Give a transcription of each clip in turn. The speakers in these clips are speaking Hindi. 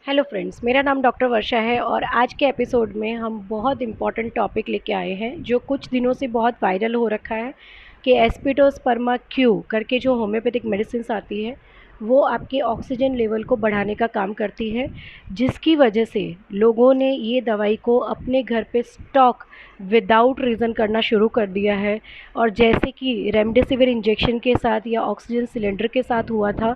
हेलो फ्रेंड्स, मेरा नाम डॉक्टर वर्षा है और आज के एपिसोड में हम बहुत इम्पॉर्टेंट टॉपिक लेके आए हैं जो कुछ दिनों से बहुत वायरल हो रखा है कि एस्पिडोस्पर्मा क्यू करके जो होम्योपैथिक मेडिसिन आती है वो आपके ऑक्सीजन लेवल को बढ़ाने का काम करती है, जिसकी वजह से लोगों ने ये दवाई को अपने घर पे स्टॉक विदाउट रीज़न करना शुरू कर दिया है। और जैसे कि रेमडेसिविर इंजेक्शन के साथ या ऑक्सीजन सिलेंडर के साथ हुआ था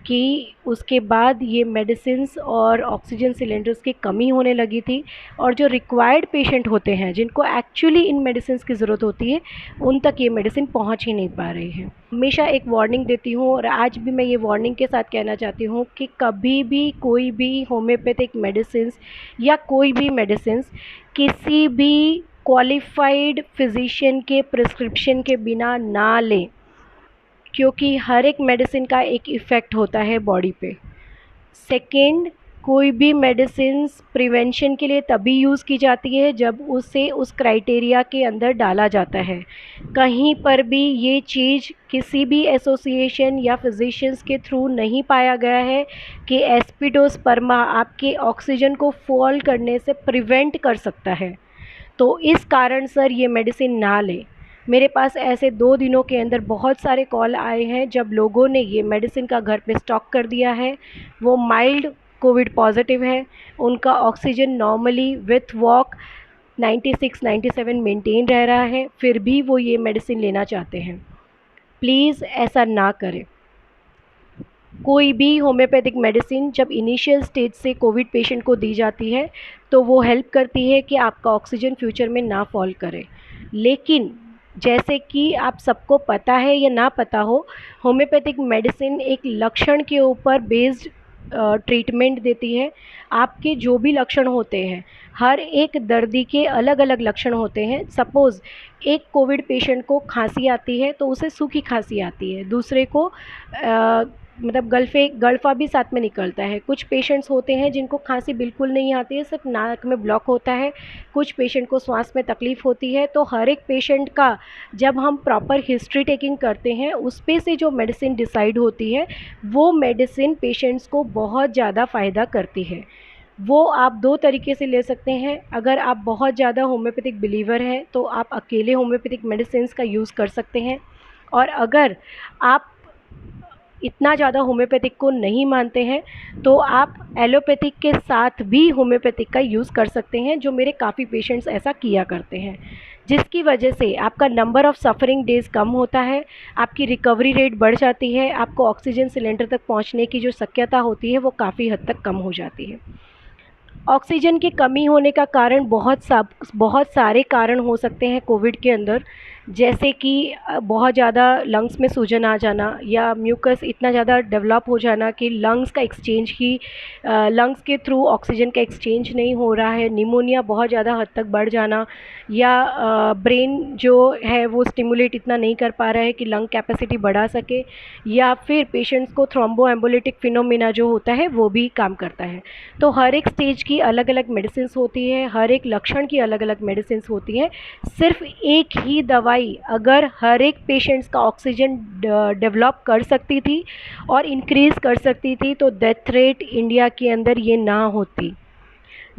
कि उसके बाद ये मेडिसिन्स और ऑक्सीजन सिलेंडर्स की कमी होने लगी थी और जो रिक्वायर्ड पेशेंट होते हैं जिनको एक्चुअली इन मेडिसिन्स की ज़रूरत होती है उन तक ये मेडिसिन पहुंच ही नहीं पा रही है। हमेशा एक वार्निंग देती हूँ और आज भी मैं ये वार्निंग के साथ कहना चाहती हूँ कि कभी भी कोई भी होम्योपैथिक मेडिसिन्स या कोई भी मेडिसिन्स किसी भी क्वालिफाइड फिजिशियन के प्रिस्क्रिप्शन के बिना ना लें, क्योंकि हर एक मेडिसिन का एक इफ़ेक्ट होता है बॉडी पे। सेकेंड, कोई भी मेडिसिन्स प्रिवेंशन के लिए तभी यूज़ की जाती है जब उसे उस क्राइटेरिया के अंदर डाला जाता है। कहीं पर भी ये चीज़ किसी भी एसोसिएशन या फिजिशियंस के थ्रू नहीं पाया गया है कि एस्पिडोस्पर्मा आपके ऑक्सीजन को फॉल करने से प्रिवेंट कर सकता है। तो इस कारण सर ये मेडिसिन ना लें। मेरे पास ऐसे 2 दिनों के अंदर बहुत सारे कॉल आए हैं जब लोगों ने ये मेडिसिन का घर पे स्टॉक कर दिया है। वो माइल्ड कोविड पॉजिटिव है, उनका oxygen normally with walk 96-97 maintain रह रहा है, फिर भी वो ये मेडिसिन लेना चाहते हैं। प्लीज़ ऐसा ना करें। कोई भी होम्योपैथिक मेडिसिन जब इनिशियल स्टेज से कोविड पेशेंट को दी जाती है तो वो हेल्प करती है कि आपका ऑक्सीजन फ्यूचर में ना फॉल करे। लेकिन जैसे कि आप सबको पता है या ना पता हो, होम्योपैथिक मेडिसिन एक लक्षण के ऊपर बेस्ड ट्रीटमेंट देती है। आपके जो भी लक्षण होते हैं, हर एक दर्दी के अलग अलग लक्षण होते हैं। सपोज़ एक कोविड पेशेंट को खांसी आती है तो उसे सूखी खांसी आती है, दूसरे को मतलब गलफा भी साथ में निकलता है। कुछ पेशेंट्स होते हैं जिनको खांसी बिल्कुल नहीं आती है, सिर्फ नाक में ब्लॉक होता है। कुछ पेशेंट को सांस में तकलीफ़ होती है। तो हर एक पेशेंट का जब हम प्रॉपर हिस्ट्री टेकिंग करते हैं उस पे से जो मेडिसिन डिसाइड होती है वो मेडिसिन पेशेंट्स को बहुत ज़्यादा फ़ायदा करती है। वो आप 2 तरीके से ले सकते हैं। अगर आप बहुत ज़्यादा होम्योपैथिक बिलीवर हैं तो आप अकेले होम्योपैथिक मेडिसिन्स का यूज़ कर सकते हैं, और अगर आप इतना ज़्यादा होम्योपैथिक को नहीं मानते हैं तो आप एलोपैथिक के साथ भी होम्योपैथिक का यूज़ कर सकते हैं, जो मेरे काफ़ी पेशेंट्स ऐसा किया करते हैं, जिसकी वजह से आपका नंबर ऑफ़ सफ़रिंग डेज़ कम होता है, आपकी रिकवरी रेट बढ़ जाती है, आपको ऑक्सीजन सिलेंडर तक पहुंचने की जो शक्यता होती है वो काफ़ी हद तक कम हो जाती है। ऑक्सीजन की कमी होने का कारण बहुत सारे कारण हो सकते हैं कोविड के अंदर, जैसे कि बहुत ज़्यादा लंग्स में सूजन आ जाना या म्यूकस इतना ज़्यादा डेवलप हो जाना कि लंग्स के थ्रू ऑक्सीजन का एक्सचेंज नहीं हो रहा है, निमोनिया बहुत ज़्यादा हद तक बढ़ जाना, या ब्रेन जो है वो स्टिमुलेट इतना नहीं कर पा रहा है कि लंग कैपेसिटी बढ़ा सके, या फिर पेशेंट्स को थ्रोम्बो एम्बोलिटिक फिनोमिना जो होता है वो भी काम करता है। तो हर एक स्टेज की अलग अलग मेडिसिन्स होती है, हर एक लक्षण की अलग अलग मेडिसिन्स होती हैं। सिर्फ एक ही दवाई अगर हर एक पेशेंट्स का ऑक्सीजन डेवलप कर सकती थी और इंक्रीज़ कर सकती थी तो डेथ रेट इंडिया के अंदर ये ना होती।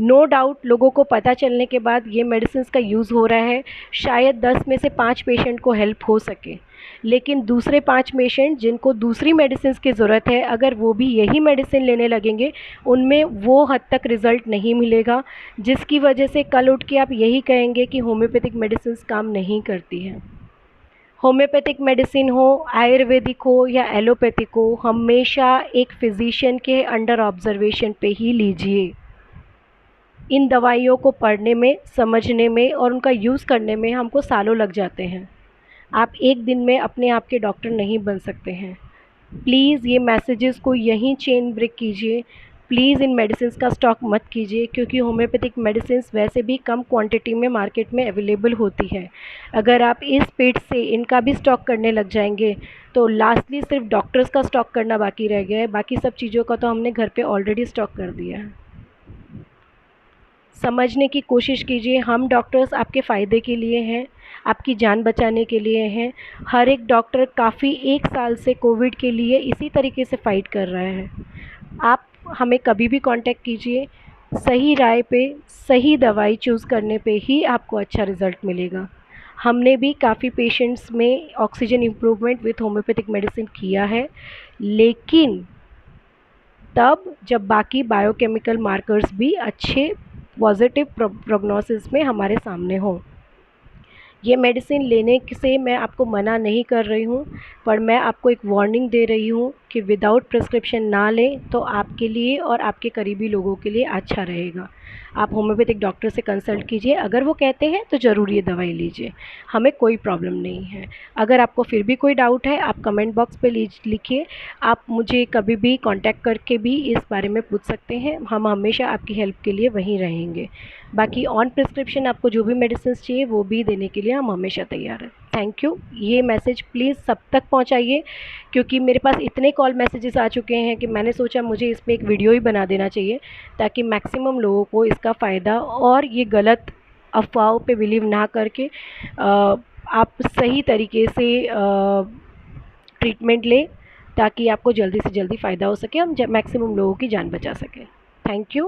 नो डाउट लोगों को पता चलने के बाद ये मेडिसिन्स का यूज़ हो रहा है, शायद 10 में से 5 पेशेंट को हेल्प हो सके, लेकिन दूसरे 5 पेशेंट जिनको दूसरी मेडिसिन्स की ज़रूरत है, अगर वो भी यही मेडिसिन लेने लगेंगे उनमें वो हद तक रिज़ल्ट नहीं मिलेगा, जिसकी वजह से कल उठ के आप यही कहेंगे कि होम्योपैथिक मेडिसिन्स काम नहीं करती हैं। होम्योपैथिक मेडिसिन हो, आयुर्वेदिक हो या एलोपैथिक हो, हमेशा एक फिजिशियन के अंडर ऑब्जर्वेशन पे ही लीजिए। इन दवाइयों को पढ़ने में, समझने में और उनका यूज़ करने में हमको सालों लग जाते हैं। आप एक दिन में अपने आप के डॉक्टर नहीं बन सकते हैं। प्लीज़ ये मैसेजेस को यहीं चेन ब्रेक कीजिए। प्लीज़ इन मेडिसिन्स का स्टॉक मत कीजिए, क्योंकि होम्योपैथिक मेडिसिन्स वैसे भी कम क्वांटिटी में मार्केट में अवेलेबल होती है। अगर आप इस स्पीड से इनका भी स्टॉक करने लग जाएंगे तो लास्टली सिर्फ डॉक्टर्स का स्टॉक करना बाकी रह गया है, बाकी सब चीज़ों का तो हमने घर पे ऑलरेडी स्टॉक कर दिया है। समझने की कोशिश कीजिए, हम डॉक्टर्स आपके फ़ायदे के लिए हैं, आपकी जान बचाने के लिए हैं। हर एक डॉक्टर काफ़ी 1 साल से कोविड के लिए इसी तरीके से फ़ाइट कर रहा है। आप हमें कभी भी कांटेक्ट कीजिए। सही राय पे सही दवाई चूज़ करने पे ही आपको अच्छा रिज़ल्ट मिलेगा। हमने भी काफ़ी पेशेंट्स में oxygen improvement with homeopathic medicine किया है, लेकिन तब जब बाकी बायोकेमिकल मार्कर्स भी अच्छे पॉजिटिव प्रोग्नोसिस में हमारे सामने हों। ये मेडिसिन लेने से मैं आपको मना नहीं कर रही हूँ, पर मैं आपको एक वार्निंग दे रही हूँ कि विदाउट प्रिस्क्रिप्शन ना लें तो आपके लिए और आपके करीबी लोगों के लिए अच्छा रहेगा। आप होम्योपैथिक डॉक्टर से कंसल्ट कीजिए, अगर वो कहते हैं तो ज़रूर ये दवाई लीजिए, हमें कोई प्रॉब्लम नहीं है। अगर आपको फिर भी कोई डाउट है, आप कमेंट बॉक्स पे लिखिए। आप मुझे कभी भी कांटेक्ट करके भी इस बारे में पूछ सकते हैं, हम हमेशा आपकी हेल्प के लिए वहीं रहेंगे। बाकी ऑन प्रिस्क्रिप्शन आपको जो भी मेडिसिन चाहिए वो भी देने के लिए हम हमेशा तैयार हैं। Thank you. ये मैसेज प्लीज़ सब तक पहुंचाइए, क्योंकि मेरे पास इतने कॉल मैसेजेस आ चुके हैं कि मैंने सोचा मुझे इस पे एक वीडियो ही बना देना चाहिए, ताकि मैक्सिमम लोगों को इसका फ़ायदा और ये गलत अफवाहों पे बिलीव ना करके आप सही तरीके से ट्रीटमेंट लें, ताकि आपको जल्दी से जल्दी फ़ायदा हो सके, हम मैक्सिमम लोगों की जान बचा सकें। Thank you.